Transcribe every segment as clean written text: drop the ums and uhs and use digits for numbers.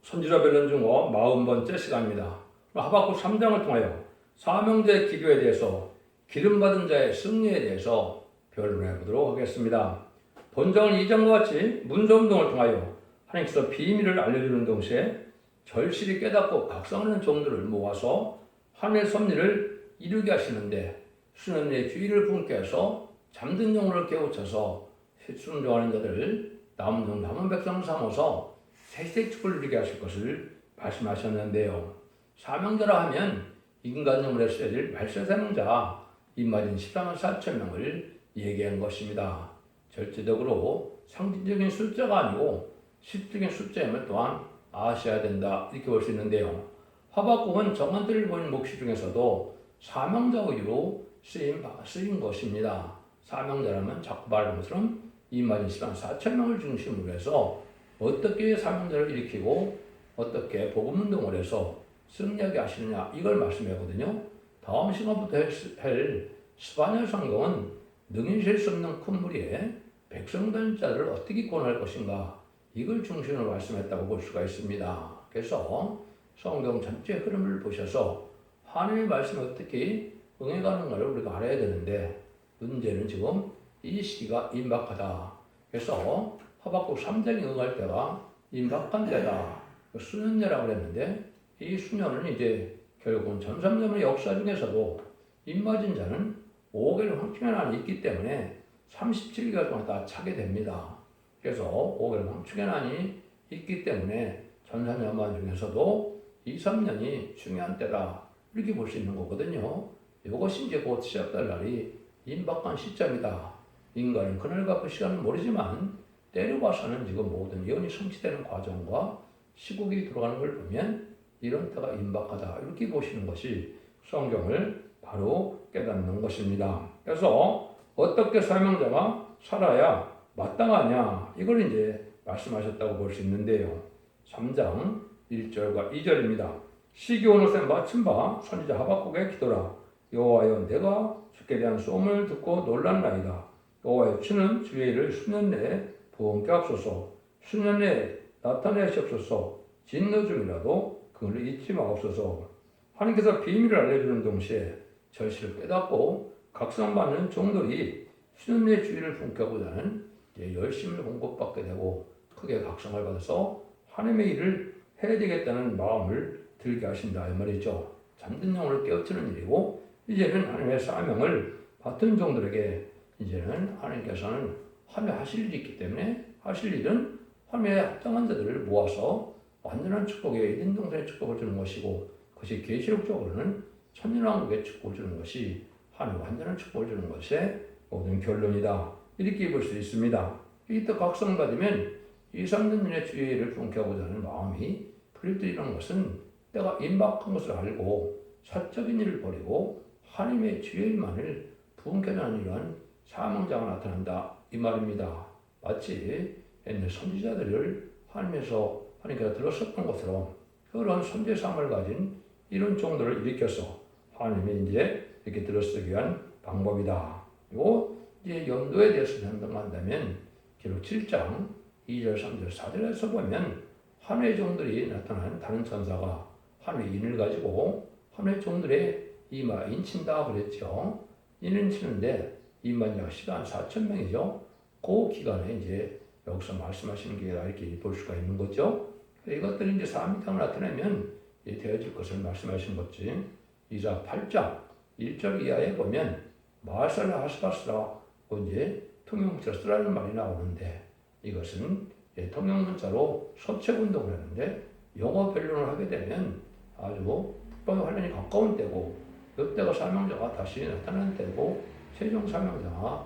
선지자 변론 중어 40번째 시간입니다. 하박국 3장을 통하여 사명자의 기도에 대해서 기름받은 자의 승리에 대해서 변론해 보도록 하겠습니다. 본장은 2장과 같이 문서운동을 통하여 하나님께서 비밀을 알려주는 동시에 절실히 깨닫고 각성하는 종들을 모아서 하나님의 섭리를 이루게 하시는데, 수련의 주의를 품게 해서 잠든 영혼을 깨우쳐서 순종하는 자들을 남은 백성 삼아서 새색 축을 누리게 하실 것을 말씀하셨는데요. 사명자라 하면 인간용으로 쓰여질 말세사명자 인마진 14만 4천 명을 얘기한 것입니다. 절대적으로 상징적인 숫자가 아니고 실질적인 숫자임을 또한 아셔야 된다, 이렇게 볼 수 있는데요. 하박국은 정한 때를 보인 묵시 중에서도 사명자 의로 쓰인 것입니다. 사명자라면 자꾸 말하는 것처럼 인마진 14만 4천 명을 중심으로 해서 어떻게 사명자를 일으키고 어떻게 복음운동을 해서 승리하게 하시느냐, 이걸 말씀하거든요. 다음 시간부터 할 스바냐 성경은 능히 셀 수 없는 큰 무리에 백성된 자를 어떻게 구원할 것인가, 이걸 중심으로 말씀했다고 볼 수가 있습니다. 그래서 성경 전체 흐름을 보셔서 하나님의 말씀이 어떻게 응해가는가를 우리가 알아야 되는데, 문제는 지금 이 시기가 임박하다. 그래서 하박국 3장이 응할 때가 임박한 때다, 수년제라고 그랬는데, 이 수년은 이제 결국은 전삼년의 역사 중에서도 임맞은 자는 5개월 황충의 난이 있기 때문에 37개월 동안 다 차게 됩니다. 그래서 5개월 황충의 난이 있기 때문에 전삼년만 중에서도 2, 3년이 중요한 때다, 이렇게 볼 수 있는 거거든요. 이것이 이제 곧 시작될 날이 임박한 시점이다. 인간은 그날과 그 시간은 모르지만 때려봐서는 지금 모든 예언이 성취되는 과정과 시국이 들어가는 걸 보면 이런 때가 임박하다, 이렇게 보시는 것이 성경을 바로 깨닫는 것입니다. 그래서 어떻게 사명자가 살아야 마땅하냐, 이걸 이제 말씀하셨다고 볼 수 있는데요. 3장 1절과 2절입니다. 시기 오노새 마친 바 선지자 하박국의 기도라. 여호와여, 내가 주께 대한 소문을 듣고 놀랐나이다. 여호와여, 주는 주의 일을 수년 내에 부응케 하옵소서. 수년 내에 나타내시옵소서. 진노 중이라도 그를 잊지 마옵소서. 하나님께서 비밀을 알려주는 동시에 절실을 깨닫고 각성받는 종들이 수년 내에 주의를 품고자 하는 열심을 공급받게 되고 크게 각성을 받아서 하나님의 일을 해야 되겠다는 마음을 들게 하신다, 이 말이죠. 잠든 영혼을 깨우치는 일이고, 이제는 하나님의 사명을 맡은 종들에게 이제는 하나님께서는 하실 일이 있기 때문에 하실 일은 하나님의 합당한 자들을 모아서 완전한 축복의 인동산의 축복을 주는 것이고, 그것이 계시록적으로는 천년왕국의 축복을 주는 것이 하나님의 완전한 축복을 주는 것의 모든 결론이다, 이렇게 볼 수 있습니다. 이때 각성받으면 2, 3년의 주의를 품고자 하는 마음이 풀리는 것은 때가 임박한 것을 알고 사적인 일을 버리고 하나님의 주의만을 부응케하는 이러한 사명자가 나타난다, 이 말입니다. 마치 옛날 선지자들을 하나님께서 들었었던 것처럼 그런 선지자상을 가진 이런 종들을 일으켜서 하나님이 이제 이렇게 들어쓰기 위한 방법이다. 그리고 이제 연도에 대해서 생각한다면 기록 7장 2절, 3절, 4절에서 보면 하나님의 종들이 나타난 다른 천사가 하나님의 인을 가지고 하나님의 종들의 이마 인친다 그랬죠. 인을 치는데 이만약 시간 4천 명이죠. 그 기간에 이제 여기서 말씀하시는 게 이렇게 볼 수가 있는 거죠. 이것들이 이제 사명장을 나타내면 되어질 것을 말씀하신 거지. 이사 8장 1절 이하에 보면 마살라 하스바스라 이제 통용문자로 쓰라는 말이 나오는데, 이것은 통용문자로 서책운동을 하는데 영어 변론을 하게 되면 아주 북방의 환란이 가까운 때고, 이때가 사명자가 다시 나타나는 때고 최종 사명자가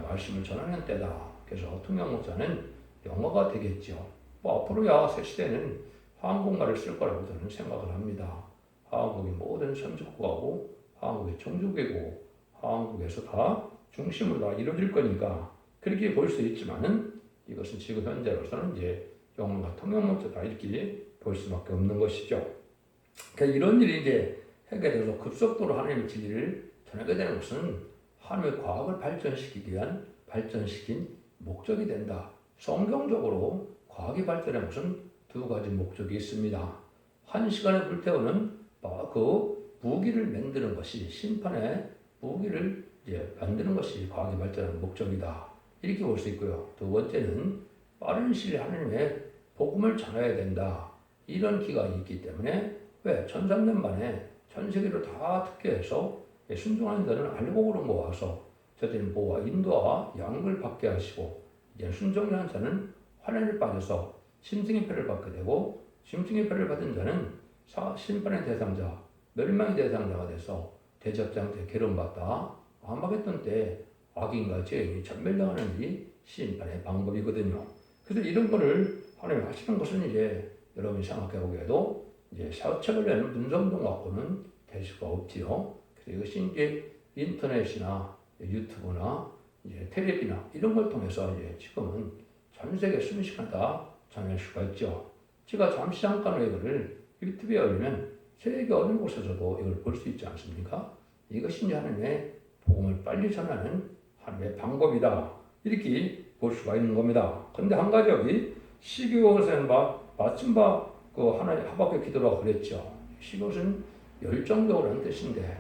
말씀을 전하는 때다. 그래서 통용문자는 영어가 되겠죠. 앞으로야 새 시대는 한국말을 쓸 거라고 저는 생각을 합니다. 한국이 모든 선진국하고 한국의 종족이고 한국에서 다 중심으로 다 이루어질 거니까 그렇게 볼 수 있지만은, 이것은 지금 현재로서는 이제 영어가 통용문자다, 이렇게 볼 수밖에 없는 것이죠. 그러니까 이런 일이 이제 해결돼서 급속도로 하나님의 진리를 전하게 되는 것은 하나님의 과학을 발전시킨 목적이 된다. 성경적으로 과학이 발전한 것은 두 가지 목적이 있습니다. 한 시간에 불태우는 그 무기를 만드는 것이 심판의 무기를 이제 만드는 것이 과학이 발전하는 목적이다. 이렇게 볼 수 있고요. 두 번째는 빠른 시일에 하나님의 복음을 전해야 된다. 이런 기간이 있기 때문에 왜 1300년 만에 전 세계로 다 특혜해서 순종하는 자는 알곡으로 모아서 저들은 보호와 인도와 양을 받게 하시고 이제 순종하는 자는 환란에 빠져서 심승의 표를 받게 되고 심승의 표를 받은 자는 심판의 대상자, 멸망의 대상자가 돼서 대접장 때 괴로움받다 아마겟돈 때 악인과 죄인이 전멸당하는 이 심판의 방법이거든요. 그래서 이런 거를 하나님이 하시는 것은 이제 여러분이 생각해 보기에도 이제 사책을 내는 문성동 갖고는 될 수가 없지요. 그래서 이것이 이제 인터넷이나 유튜브나 이제 텔레비나 이런 걸 통해서 이제 지금은 전 세계 순식간에 다 전할 수가 있죠. 제가 잠시 잠깐 이거를 유튜브에 올리면 세계 어느 곳에서도 이걸 볼 수 있지 않습니까? 이것이 이제 하나님의 복음을 빨리 전하는 하나님의 방법이다. 이렇게 볼 수가 있는 겁니다. 그런데 한 가지 여기 시기옷은 마침 그 하나님 하박국 기도라고 그랬죠. 시기옷은 열정적으로 하는 뜻인데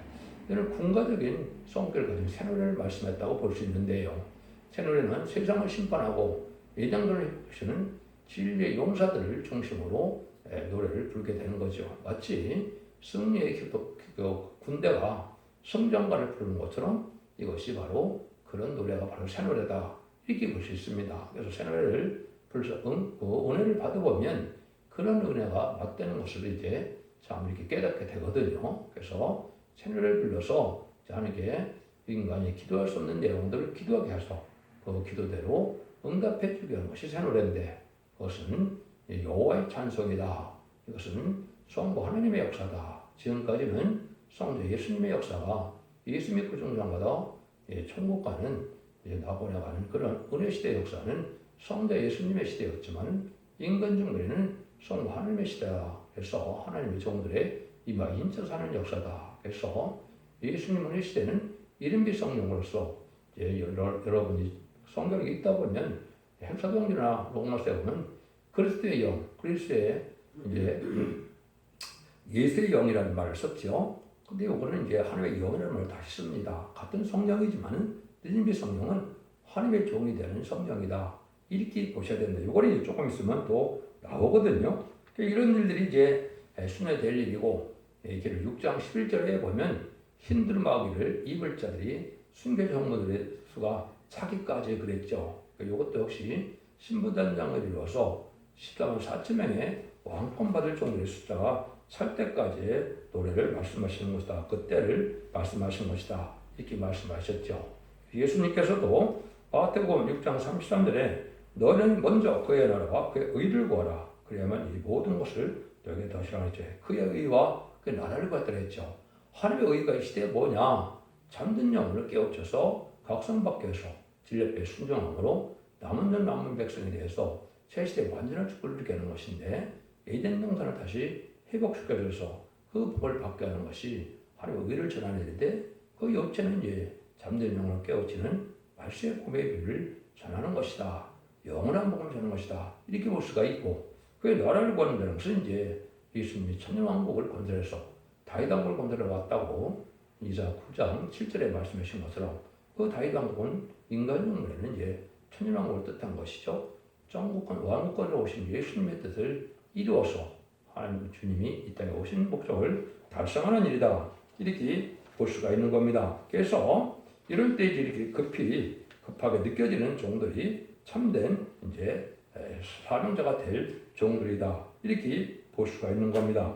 이는 군가적인 성격을 가진 새노래를 말씀했다고 볼 수 있는데요. 새노래는 세상을 심판하고 예장들을 하시는 진리의 용사들을 중심으로 노래를 부르게 되는 거죠. 마치 승리의 군대가 성장가를 부르는 것처럼 이것이 바로 그런 노래가 바로 새노래다. 이렇게 볼 수 있습니다. 그래서 새노래를 불러서 은혜를 받아보면 그런 은혜가 맞대는 것을 이제 참 이렇게 깨닫게 되거든요. 그래서 새노래를 불러서 하나님께 인간이 기도할 수 없는 내용들을 기도하게 해서 그 기도대로 응답해 주게 하는 것이 새노래인데 그것은 여호와의 찬송이다. 이것은 성부 하나님의 역사다. 지금까지는 성자 예수님의 역사가 예수 믿고 중생마다 천국 가는 나보내 가는 그런 은혜 시대 역사는 성자 예수님의 시대였지만 인간 중에는 성부 하나님의 시대야. 그래서 하나님의 종들의 이마 인쳐 사는 역사다. 그래서 예수님 은혜 시대는 이른비 성령으로서 여러분이 성경에 있다 보면 행사경이나 로마서에 보면 그리스도의 영, 그리스도의 이제 예수의 영이라는 말을 썼죠. 근데 이거는 이제 하나님의 영이라는 말을 다시 씁니다. 같은 성령이지만은 이른비 성령은 하나님의 종이 되는 성령이다. 이렇게 보셔야 된다. 이거는 조금 있으면 또 나오거든요. 이런 일들이 이제 순회될 일이고, 이렇게 6장 11절에 보면 흰두루마기를 입을 자들이 순교 정무들의 수가 차기까지 그랬죠. 이것도 역시 신부단장을 이루어서 14만 4천 명의 왕권 받을 정도의 숫자가 찰 때까지 노래를 말씀하시는 것이다. 그때를 말씀하신 것이다. 이렇게 말씀하셨죠. 예수님께서도 마태복음 6장 33절에 너는 먼저 그의 나라와 그의 의를 구하라. 그래야만 이 모든 것을 너에게 더시라 했죠. 그의 의와 그의 나라를 구하라 했죠. 하나님의 의가 이 시대에 뭐냐? 잠든 영혼을 깨우쳐서 각성받게 해서 진리에 순종함으로 남은 자 남은 백성에 대해서 새 시대에 완전한 축복을 이루게 하는 것인데 에덴 동산을 다시 회복시켜줘서 그 복을 받게 하는 것이 하나님의 의를 전하는 일인데 그 요체는 이제 잠든 영혼을 깨우치는 말씀의 복음의 비를 전하는 것이다. 영원한 복음을 전하는 것이다. 이렇게 볼 수가 있고 그 나라를 구하는 것은 이제 예수님이 천년왕국을 건설해서 다윗 왕국을 건설해 왔다고 이사 9장 7절에 말씀하신 것처럼 그 다윗 왕국은 인간 영혼에는 이제 천년왕국을 뜻한 것이죠. 왕국권으로 오신 예수님의 뜻을 이루어서 하나님 주님이 이 땅에 오신 목적을 달성하는 일이다. 이렇게 볼 수가 있는 겁니다. 그래서 이럴 때 이렇게 급하게 느껴지는 종들이 참된 이제 사명자가 될 종들이다. 이렇게 볼 수가 있는 겁니다.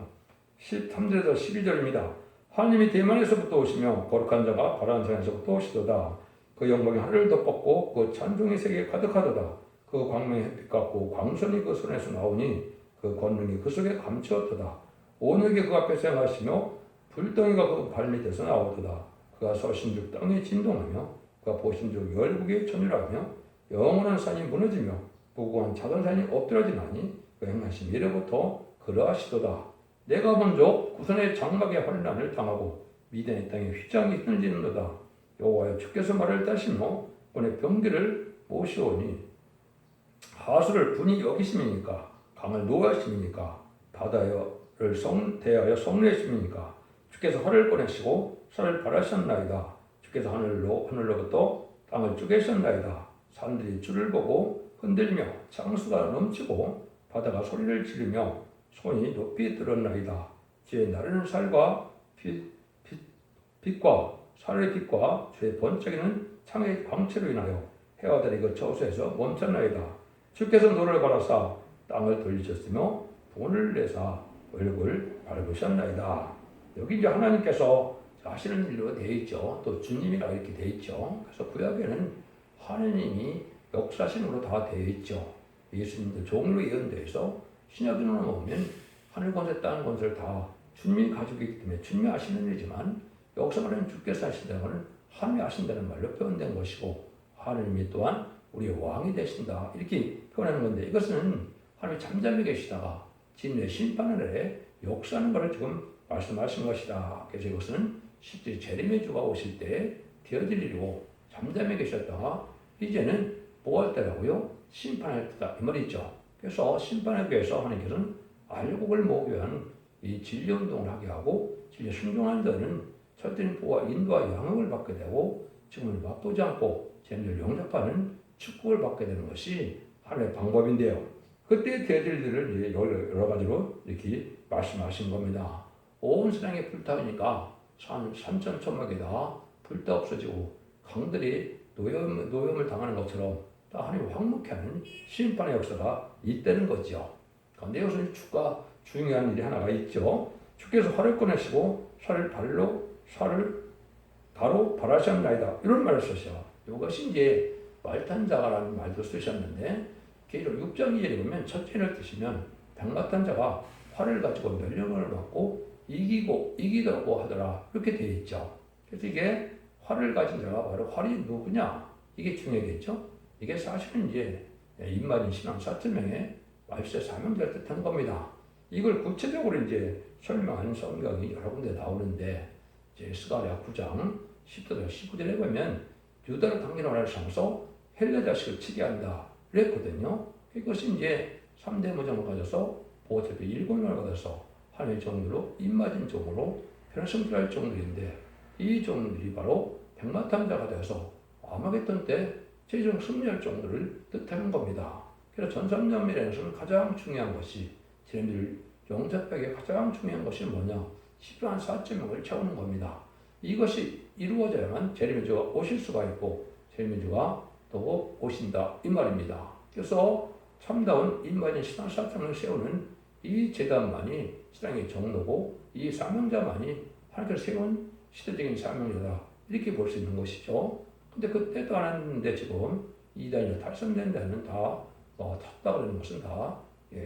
13절에서 12절입니다. 하나님이 대만에서부터 오시며 거룩한 자가 바람산에서부터 오시도다. 그 영광이 하늘을 덮었고 그 찬송의 세계에 가득하도다. 그 광명의 햇빛 같고 광선이 그 손에서 나오니 그 권능이 그 속에 감추었도다. 온유하게 그 앞에서 행하시며 불덩이가 그 발밑에서 나오도다. 그가 서신즉 땅이 진동하며 그가 보신즉 열국이 천일하며 영원한 산이 무너지며 무궁한 작은 산이 엎드러지나니 그 행하심 이래부터 그러하시도다. 내가 먼저 구선의 장막의 환난을 당하고 미디안의 땅에 휘장이 흔들리는도다. 여호와여 주께서 말을 따시며 오늘 병기를 모시오니 하수를 분이 여기심이니까 강을 노하심이니까 바다를 대하여 성례심이니까 주께서 활을 꺼내시고 쌀을 발하셨나이다. 주께서 하늘로부터 땅을 쪼개셨나이다. 산들이 주를 보고 흔들리며 창수가 넘치고 바다가 소리를 지르며 손이 높이 들었나이다. 주의 나르는 살과 빛과 살의 빛과 주의 번쩍이는 창의 광채로 인하여 해와 달이 그 저수에서 멈췄나이다. 주께서 노를 바라사 땅을 돌리셨으며 돈을 내사 얼굴 밟으셨나이다. 여기 이제 하나님께서 하시는 일로 되어 있죠. 또 주님이라 이렇게 되어 있죠. 그래서 구약에는 하나님이 역사신으로 다 되어 있죠. 예수님도 종으로 예언되어서 신약에는 보면 하늘 권세 땅 권세를 다 주님이 가지고 있기 때문에 주님이 하시는 일이지만 여기서 말하는 주께서 하신다는 것은 하나님이 하신다는 말로 표현된 것이고 하나님이 또한 우리의 왕이 되신다 이렇게 표현하는 건데 이것은 하나님이 잠잠히 계시다가 진의 심판을 해 역사하는 것을 지금 말씀하신 것이다. 그래서 이것은 실제 재림의 주가 오실 때 되어질 일이고 잠잠히 계셨다가 이제는 뭐 할 때라고요? 심판할 때다 이 말이죠. 그래서 심판하기 위해서 하나님께서는 알곡을 모으기 위한 이 진리운동을 하게 하고 진리 순종한 자는 절대는 보호와 인도와 양육을 받게 되고 지금을 맛보지 않고 재미를 영접하는 축복을 받게 되는 것이 하나의 방법인데요. 그때 되어질 일을 이제 여러 가지로 이렇게 말씀하신 겁니다. 온 세상에 불타오니까 산천초막이 다 불타 없어지고 강들이 노염을 당하는 것처럼 다 하나님 황무케 하는 심판의 역사가 있다는 거죠. 그런데 여기서 중요한 일이 하나가 있죠. 주께서 활을 꺼내시고 쌀을 다로 발하셨나이다. 이런 말을 쓰셔. 이것이 이제 말탄자가라는 말도 쓰셨는데 계시록 6장 2절에 보면 첫째를 드시면 백마탄 자가 활을 가지고 멸령을 받고 이기더라고 하더라. 이렇게 되어 있죠. 그래서 이게 활을 가진 자가 바로 활이 누구냐? 이게 중요하겠죠. 이게 사실은 이제 임마진 신앙 4,000명의 말세 사명자를 뜻하는 겁니다. 이걸 구체적으로 이제 설명하는 성경이 여러 군데 나오는데 이제 스가랴 9장 10절 19절에 보면 유다를 강렬하게 삼서 헬레 자식을 치게 한다. 그랬거든요. 이것이 이제 3대 모정을 가져서 보호체표 7명을 받아서 하나님의 종들로 입맞은 종으로 변성할 종들인데 이 종들이 바로 백마탄자가 되어서 아마겟돈 때 최종 승리할 종들을 뜻하는 겁니다. 그래서 전삼년밀에서는 가장 중요한 것이 제네미를 영접하기에 가장 중요한 것이 뭐냐? 10만 4,000명을 채우는 겁니다. 이것이 이루어져야만 제레미주가 오실 수가 있고 제레미주가 또 오신다 이 말입니다. 그래서 참다운 임마진 신앙 사상을 세우는 이 재단만이 신앙의 정로고 이 사명자만이 하나님께서 세운 시대적인 사명자다 이렇게 볼 수 있는 것이죠. 근데 그때도 안 했는데 지금 이단이 탈선된 데는 다 탔다 그러는 것은 다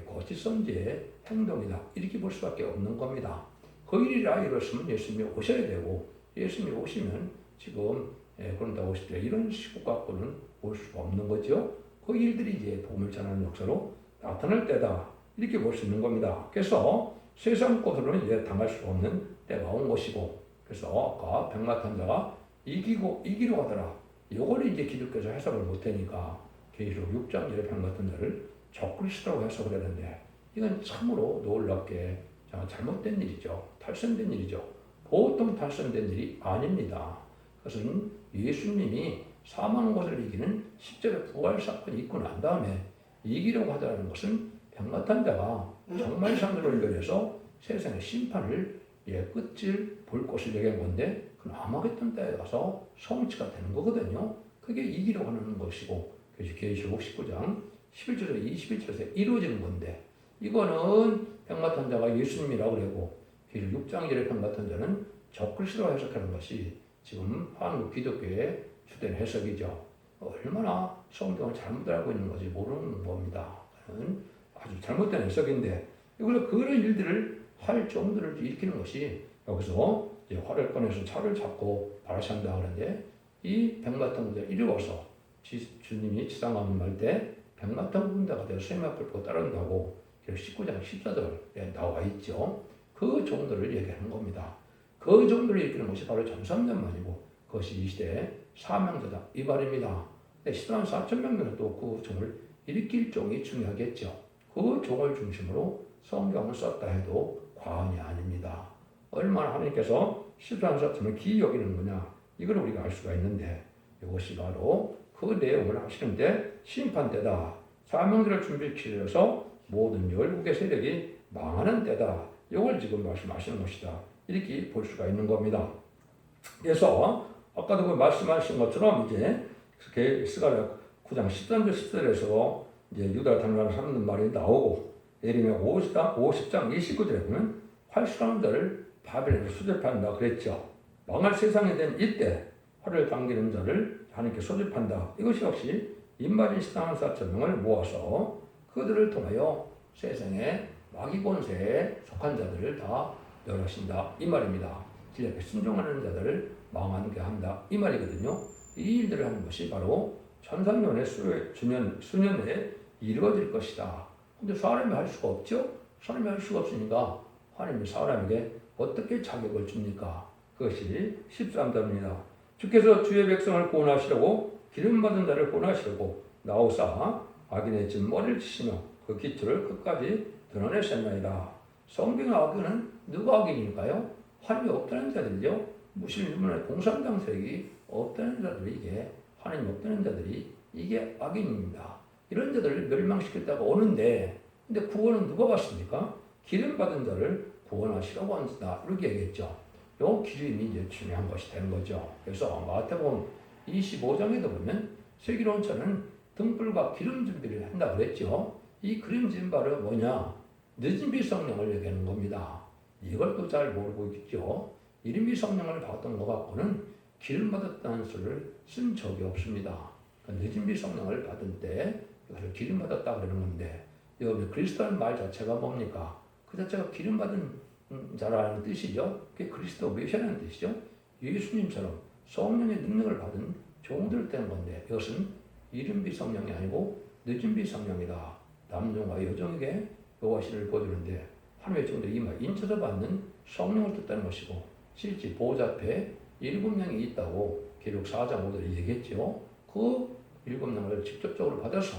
거짓 선지의 행동이다 이렇게 볼 수밖에 없는 겁니다. 그 일이라 이렇으면 예수님이 오셔야 되고 예수님이 오시면 지금 그런다고 오실 때 이런 시국 갖고는 올 수가 없는 거죠. 그 일들이 이제 복음을 전하는 역사로 나타날 때다 이렇게 볼 수 있는 겁니다. 그래서 세상 것으로는 이제 당할 수 없는 때가 온 것이고 그래서 아까 백마탄자가 이기로 가더라. 이걸 이제 기독교에서 해석을 못하니까 계시록 6장 1의 백마탄자를 적그리스도라고 해석을 했는데 이건 참으로 놀랍게 잘못된 일이죠. 탈선된 일이죠. 보통 탈선된 일이 아닙니다. 그것은 예수님이 사망 것을 이기는 십자가 부활 사건이 있고 난 다음에 이기려고 하더라는 것은 백마탄자가 정말 상대로 연결해서 세상의 심판을 끝을 볼 것을 얘기한 건데 그 아마겟돈 때에 가서 성취가 되는 거거든요. 그게 이기려고 하는 것이고 그래서 계시록 19장 11절에서 21절에서 이루어지는 건데 이거는 백마탄자가 예수님이라고 그러고 계시록 6장 1의 백마탄자는 적그리스도로 해석하는 것이 지금 한국 기독교의 주된 해석이죠. 얼마나 성경을 잘못 알고 있는 건지 모르는 겁니다. 아주 잘못된 해석인데 이걸로 그런 일들을 할 정도를 일으키는 것이 여기서 이제 활을 꺼내서 차를 잡고 발하신다 하는데 이 백마탄자 이루어서 주님이 지상하는 말 때 백마탄 군대가 되어 쇠마 뿔고 따른다고 19장 14절에 나와 있죠. 그 정도를 얘기하는 겁니다. 그 정도를 일으키는 것이 바로 전삼년만이고 그것이 이 시대의 사명자다 이 말입니다. 14만 4천 명들은 또 그 종을 일으킬 종이 중요하겠죠. 그 종을 중심으로 성경을 썼다 해도 과언이 아닙니다. 얼마나 하나님께서 십자가를 썼으면 기이 여기는 거냐, 이걸 우리가 알 수가 있는데, 이것이 바로 그 내용을 하시는데 심판 때다. 사명들을 준비시켜서 모든 열국의 세력이 망하는 때다. 이걸 지금 말씀하시는 것이다. 이렇게 볼 수가 있는 겁니다. 그래서 아까도 그 말씀하신 것처럼 이제 스가랴 9장 13절 14절에서 이제 유다 단란을 하는 말이 나오고, 예레미야 50장 29절에 보면 활수하는 자를 바벨론에 수집한다 그랬죠. 망할 세상에 된 이때 활을 당기는 자를 하나님께 소집한다. 이것이 역시 입맞은 신앙한 4,000명을 모아서 그들을 통하여 세상의 마귀 권세에 속한 자들을 다 멸하신다 이 말입니다. 진리에 순종하는 자들을 망하게 한다 이 말이거든요. 이 일들을 하는 것이 바로 천상년의 수년 내에 이루어질 것이다. 근데 사람이 할 수가 없죠. 사람이 할 수가 없으니까 하나님이 사람에게 어떻게 자격을 줍니까? 그것이 13절입니다. 주께서 주의 백성을 구원하시려고 기름받은 자를 구원하시려고 나오사 악인의 진머리를 치시며 그 기초를 끝까지 드러내셨나이다. 성경의 악인은 누가 악인일까요? 하나님이 없다는 자들이죠. 무슬림의 공산당 세력이 없다는 자들이, 이게 하나님 없다는 자들이 이게 악인입니다. 이런 자들을 멸망시켰다가 오는데, 근데 구원은 누가 받습니까? 기름받은 자를 구원하시라고 한다 이렇게 얘기했죠. 요 기름이 이제 중요한 것이 되는 거죠. 그래서 마태복음 25장에도 보면 슬기로운 자는 등불과 기름 준비를 한다 그랬죠. 이 기름 준비는 뭐냐? 늦은 비 성령을 얘기하는 겁니다. 이걸 또 잘 모르고 있죠. 이른 비 성령을 받던 것 갖고는 기름 받았다는 소리를 쓴 적이 없습니다. 그러니까 늦은 비 성령을 받은 때 이것을 기름 받았다 그러는 건데, 여기 그리스도라는 말 자체가 뭡니까? 그 자체가 기름 받은 자라는 뜻이죠. 그게 그리스도 메시아라는 뜻이죠. 예수님처럼 성령의 능력을 받은 종들 된 건데, 이것은 이른 비 성령이 아니고 늦은 비 성령이다. 남종과 여종에게 여호와시를 보여주는데, 하나님의 종들이 이마 인쳐서 받는 성령을 뜻하는 것이고, 실제 보호자 앞에 7명이 있다고 기록 4장 5절에 얘기했죠. 그 7명을 직접적으로 받아서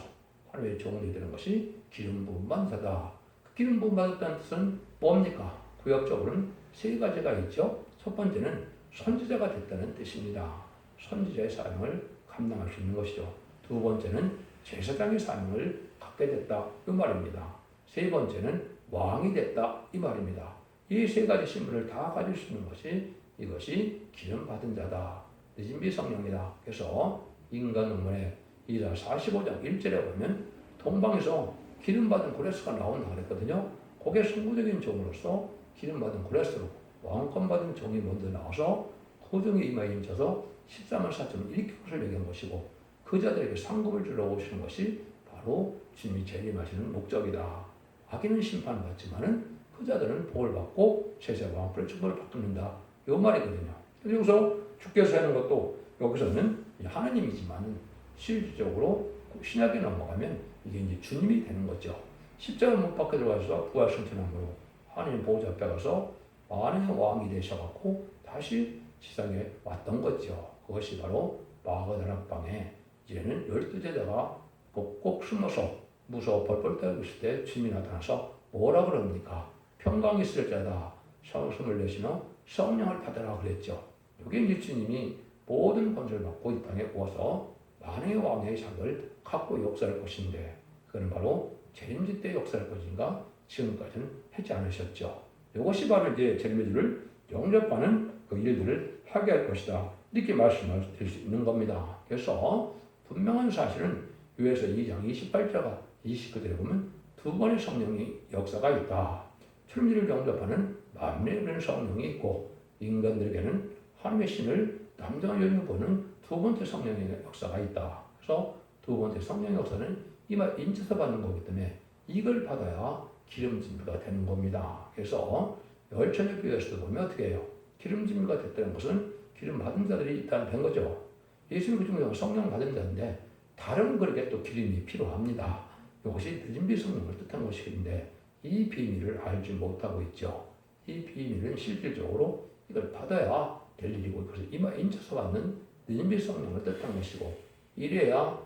하나님의 종들이 되는 것이 기름 부음 받은 자다. 그 기름 부음 받았다는 뜻은 뭡니까? 구역적으로는 세 가지가 있죠. 첫 번째는 선지자가 됐다는 뜻입니다. 선지자의 사명을 감당할 수 있는 것이죠. 두 번째는 제사장의 사명을 갖게 됐다 이 말입니다. 세 번째는 왕이 됐다 이 말입니다. 이 세 가지 신분을 다 가질 수 있는 것이, 이것이 기름 받은 자다. 늦은 비 성령이다. 그래서 인간 논문의 이사 45장 1절에 보면 동방에서 기름 받은 고레스가 나온다 그랬거든요. 그게 선구적인 종으로서 기름 받은 고레스로 왕권 받은 종이 먼저 나와서 그 종이 이마에 인쳐서 13만 4천을 일으킨 것을 얘기한 것이고, 그 자들에게 상급을 주러 오시는 것이 바로 주님이 재림하시는 목적이다. 악인은 심판받지만은 그 자들은 복을 받고 세세 왕권의 축복을 받는다. 이 말이거든요. 여기서 주께서 하는 것도 여기서는 하나님이지만은 실질적으로 신약에 넘어가면 이게 이제 주님이 되는 거죠. 십자가 못 박혀 들어가서 부활 승천함으로 하나님 보호자 앞에 가서 만왕의 왕이 되셔갖고 다시 지상에 왔던 거죠. 그것이 바로 마가다라 방에 이제는 12제자가 꼭꼭 숨어서 무서워 벌벌 떨고 있을 때 주님이 나타나서 뭐라 그럽니까? 평강이 있을 자다. 숨을 내쉬며 성령을 받으라 그랬죠. 여기 이제 주님이 모든 권세를 받고 이 땅에 오셔서 만왕의 왕의 작을 갖고 역사할 것인데, 그는 바로 재림지 때 역사할 것인가? 지금까지는 하지 않으셨죠. 이것이 바로 이제 재림지를 영접하는 그 일들을 하게 할 것이다. 이렇게 말씀을 드릴 수 있는 겁니다. 그래서 분명한 사실은 요에서 2장 28절과 29절에 보면 두 번의 성령의 역사가 있다. 출미를 영접하는 만민의 성령이 있고, 인간들에게는 하나님의 신을 남자와 여인을 보는 두 번째 성령의 역사가 있다. 그래서 두 번째 성령의 역사는 이마 인쳐서 받는 거기 때문에 이걸 받아야 기름 준비가 되는 겁니다. 그래서 열천의 교회에서도 보면 어떻게 해요? 기름 준비가 됐다는 것은 기름 받은 자들이 있다는 된 거죠. 예수님 그 중에 성령 받은 자인데 다른 그렇게 또 기름이 필요합니다. 이것이 늦은 비 성령을 뜻한 것인데 이 비밀을 알지 못하고 있죠. 이 비밀은 실질적으로 이걸 받아야 될 일이고, 그래서 이마 인쳐서 받는 늦은 비 성령을 뜻한 것이고, 이래야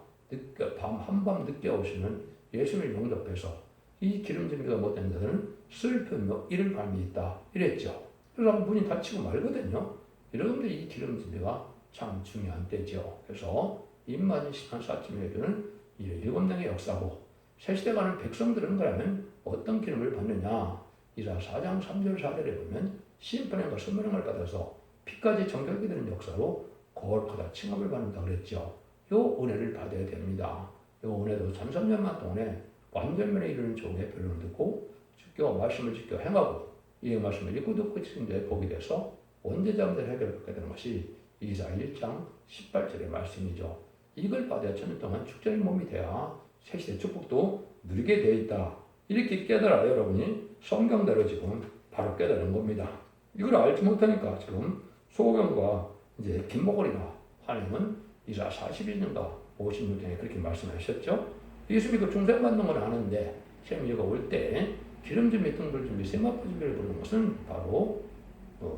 한밤 늦게 오시는 예수님을 영접해서 이 기름 준비가 못된 자들은 슬픔과 이를 밤이 있다 이랬죠. 그래서 문이 닫히고 말거든요. 여러분들 이 기름 준비가 참 중요한 때죠. 그래서 임마진 시간 사쯤에 주는 이 7장의 역사고 새시대 가는 백성들은 그러면 어떤 기름을 받느냐? 이사 4장 3절 4절에 보면 심판과 선명을 받아서 피까지 정결케 되는 역사로 거룩하다 칭함을 받는다 그랬죠. 요 은혜를 받아야 됩니다. 요 은혜도 3,3년만 동안에 완전면에 이르는 종의 변론을 듣고 주께 말씀을 지켜 행하고 이 말씀을 읽고 듣고 지킨데 복이 돼서 원죄자들 해결을 받게 되는 것이 이사 1장 18절의 말씀이죠. 이걸 받아야 천년 동안 축제의 몸이 돼야 새시대 축복도 누리게 되어 있다. 이렇게 깨달아야 여러분이 성경대로 지금 바로 깨달은 겁니다. 이걸 알지 못하니까 지금 소경과 이제 김목걸이나 하나님은 이사 42년과 56년에 그렇게 말씀하셨죠. 예수 믿고 중생받는 건 아는데 생리가 올 때 기름 준비, 등불 준비, 세마포 준비를 부르는 것은 바로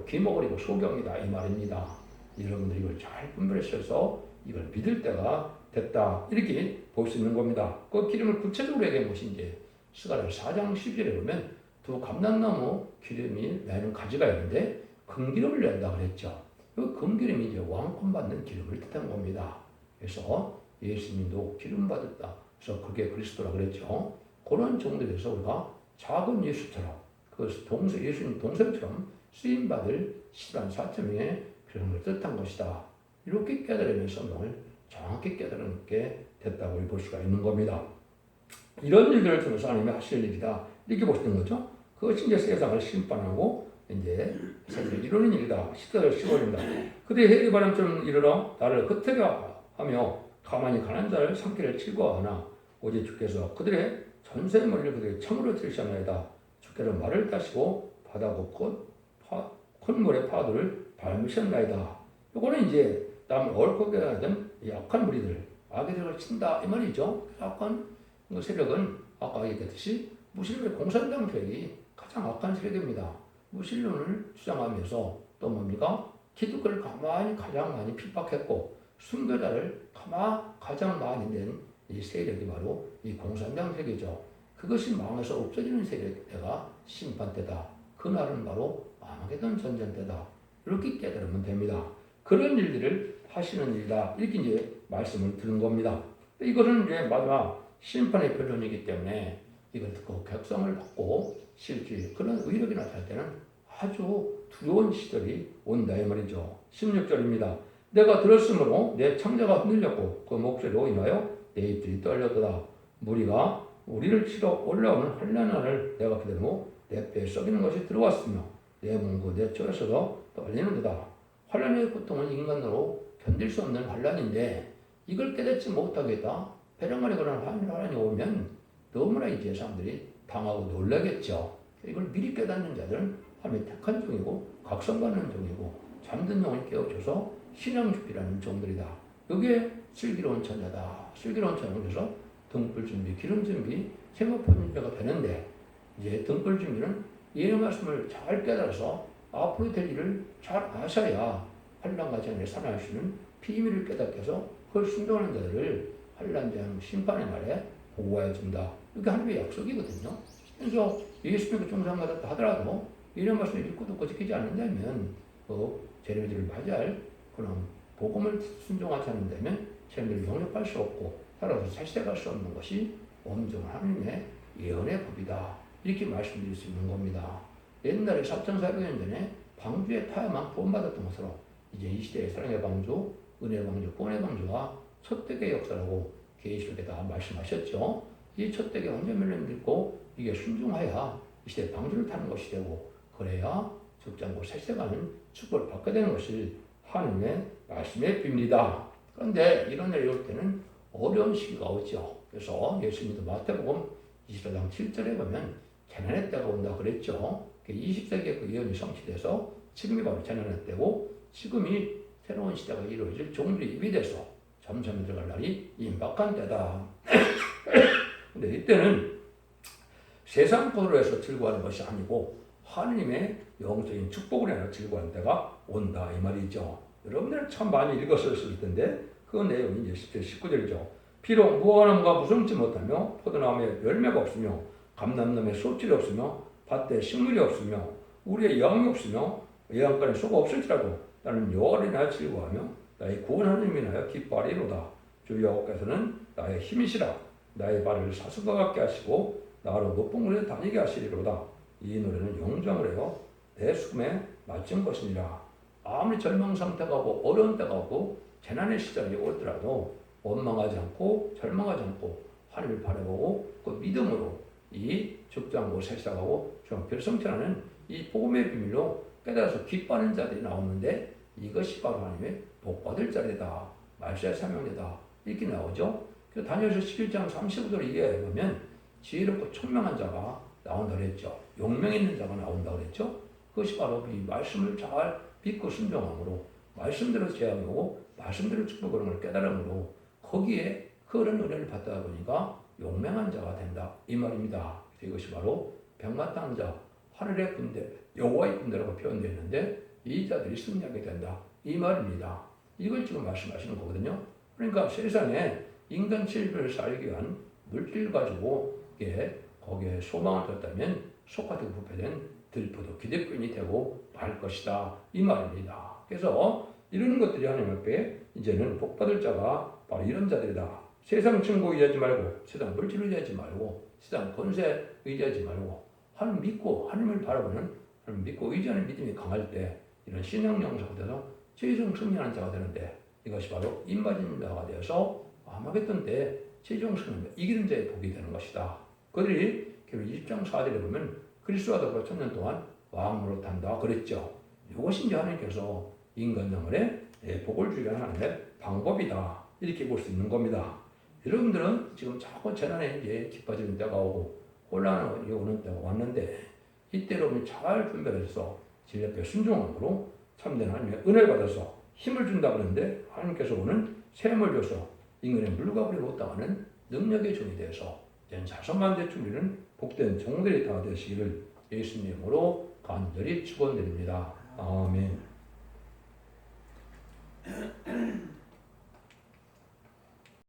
김목걸이고 소경이다 이 말입니다. 여러분들이 이걸 잘 분별하셔서 이걸 믿을 때가 됐다 이렇게 볼 수 있는 겁니다. 그 기름을 구체적으로 얘기한 것이 이제 스가랴 4장 10절에 보면 두 감람나무 기름이 내는 가지가 있는데 금기름을 낸다 그랬죠. 그 금기름이 이제 왕권 받는 기름을 뜻한 겁니다. 그래서 예수님도 기름 받았다. 그래서 그게 그리스도라 그랬죠. 그런 정도에서 우리가 작은 예수처럼 그 예수님 동생처럼 쓰임 받을 14,000명의 그런 걸 뜻한 것이다. 이렇게 깨달으면 성경을 정확히 깨달게 됐다고 볼 수가 있는 겁니다. 이런 일들을 통해서 하나님이 하실 일이다. 이렇게 보시는 거죠. 그것이 이제 세상을 심판하고 이제 세상을 이루는 일이다. 14절 15절입니다. 그대 해리 바람처럼 이르러 나를 흩트게 하며 가만히 가난 자를 삼키를 칠거하나 오직 주께서 그들의 전세 머리를 그들의 창으로 칠시하나이다. 주께서 말을 따시고 바다고 콧물의 파도를 밟으셨나이다. 이거는 이제 남을 옳게 하던 약한 무리들 악의를 친다 이 말이죠. 약한 세력은 아까 얘기했듯이 무신론의 공산당 세력이 가장 악한 세력입니다. 무신론을 주장하면서 또 뭡니까? 기독교를 가장 많이 핍박했고 순교자를 가장 많이 낸 이 세력이 바로 이 공산당 세력이죠. 그것이 망해서 없어지는 세력때가 심판 때다. 그날은 바로 아마게돈 전쟁 때다. 이렇게 깨달으면 됩니다. 그런 일들을 하시는 일이다. 이렇게 이제 말씀을 드린 겁니다. 이것은 이제 마지막 심판의 변론이기 때문에 이걸 듣고 격성을 받고 실제 그런 의력이 나타날 때는 아주 두려운 시절이 온다 이 말이죠. 16절입니다. 내가 들었으므로 내 창자가 흔들렸고 그 목소리로 인하여 내 입들이 떨려도다. 무리가 우리를 치러 올라오는 환난을 내가 그대로 내 뼈에 썩이는 것이 들어왔으며 내 문구 내 쩔에서도 떨리는도다. 환난의 고통은 인간으로 견딜 수 없는 환난인데 이걸 깨닫지 못하겠다. 배령만에 그런 환난이 오면 너무나 이제 사람들이 당하고 놀라겠죠. 이걸 미리 깨닫는 자들은 하나님의 택한 종이고 각성받는 종이고 잠든 영을 깨워줘서 신앙주기라는 종들이다. 이게 슬기로운 처녀다. 슬기로운 처녀는 그래서 등불 준비, 기름 준비, 세마포 준비가 되는데 이제 등불 준비는 예의 말씀을 잘 깨달아서 앞으로 될 일을 잘 아셔야 환난과 전에 살아날 수 있는 비밀을 깨닫게 해서 그걸 순종하는 자들을 환난장 심판의 날에 보호해 준다. 이게 하나님의 약속이거든요. 그래서 예수님이 중상받았다 하더라도 이런 말씀을 읽고 듣고 지키지 않는다면 재림을 맞이할 그런 복음을 순종하지 않는다면 재림을 영접할 수 없고 따라서 살세갈 수 없는 것이 온전한 하나님의 예언의 법이다. 이렇게 말씀드릴 수 있는 겁니다. 옛날에 4,400년 전에 방주의 타야만 구원받았던 것으로 이제 이 시대의 사랑의 방주, 은혜의 방주, 구원의 방주가 첫 대의 역사라고 계시록에 다 말씀하셨죠. 이 첫 대의 완전 멸련 믿고 이게 순종하여 이 시대의 방주를 타는 것이 되고 그래야 죽지 않고 살세가는 축복을 받게 되는 것이 하나님의 말씀의 비밀이다. 그런데 이런 일이 올 때는 어려운 시기가 오죠. 그래서 예수님도 마태복음 24장 7절에 보면 재난의 때가 온다 그랬죠. 20세기에 그 예언이 성취돼서 지금이 바로 재난의 때고 지금이 새로운 시대가 이루어질 종들이 입이돼서 점점 들어갈 날이 임박한 때다. 근데 이때는 세상 것으로 해서 즐거워하는 것이 아니고 하나님의 영적인 축복을 해서 즐거워하는 때가 온다 이 말이죠. 여러분들은 참 많이 읽었을 텐데 그 내용이 이제 10절 19절이죠. 비록 무화과나무가 무성치 못하며 포도나무에 열매가 없으며 감람나무에 소질이 없으며 밭에 식물이 없으며 우리의 영이 없으며 예언권에 소가 없을지라도 나는 여호와를 인하여 즐거워하며 나의 구원 하나님을 인하여 기뻐하리로다. 주 여호와께서는 나의 힘이시라. 나의 발을 사슴과 같게 하시고 나로 높은 곳에 다니게 하시리로다. 이 노래는 영장을 해요 내 숨에 맞은 것이니라. 아무리 절망 상태가 오고 어려운 때가 오고 재난의 시절이 오더라도 원망하지 않고 절망하지 않고 하나님을 바라보고 그 믿음으로 이 죽장하고 새싹하고 별성천하는 이 복음의 비밀로 깨달아서 기뻐하는 자들이 나오는데 이것이 바로 하나님의 복받을 자리다. 말세의 사명이다. 이렇게 나오죠. 그래서 다니엘서 11장 35절을 이해해보면 지혜롭고 총명한 자가 나온다고 그랬죠. 용명 있는 자가 나온다고 그랬죠. 그것이 바로 이 말씀을 잘 믿고 순종함으로 말씀대로 제약하고 말씀대로 축복하는 걸 깨달음으로 거기에 그런 은혜를 받다 보니까 용맹한 자가 된다. 이 말입니다. 이것이 바로 백마탄 자, 하늘의 군대, 여호와의 군대라고 표현되어 있는데 이 자들이 승리하게 된다. 이 말입니다. 이걸 지금 말씀하시는 거거든요. 그러니까 세상에 인간 질병을 살기 위한 물질 가지고 거기에 소망을 뒀다면 속가되고 부패된 들포도 기득권이 되고 말 것이다. 이 말입니다. 그래서 이런 것들이 하나님 앞에 이제는 복받을 자가 바로 이런 자들이다. 세상 친구 의지하지 말고 세상 물질 의지하지 말고 세상 권세 의지하지 말고 하나님 믿고 하나님을 바라보는 하나님 믿고 의지하는 믿음이 강할 때 이런 신앙 영성이 돼서 최종 승리하는 자가 되는데 이것이 바로 임맞은 자가 되어서 아마겟돈 때 최종 승리 이기는 자의 복이 되는 것이다. 그들이 결국 20장 4절에 보면 그리스도와 더불어 천년 동안 왕으로 탄다 그랬죠. 이것이 이제 하나님께서 인간 영혼에 복을 주기 위한 하나님의 방법이다. 이렇게 볼 수 있는 겁니다. 여러분들은 지금 자꾸 재난에 이제 깊어지는 때가 오고 혼란이 오는 때가 왔는데 이때로 잘 분별해서 진리 앞에 순종함으로 참된 하나님의 은혜를 받아서 힘을 준다 그러는데 하나님께서 오는 샘을 줘서 인간의 물가불이 못 당하는 능력의 종이 되어서 자선만대 충리는 복된 종들이 다 되시기를 예수님으로 간절히 축원드립니다. 아멘.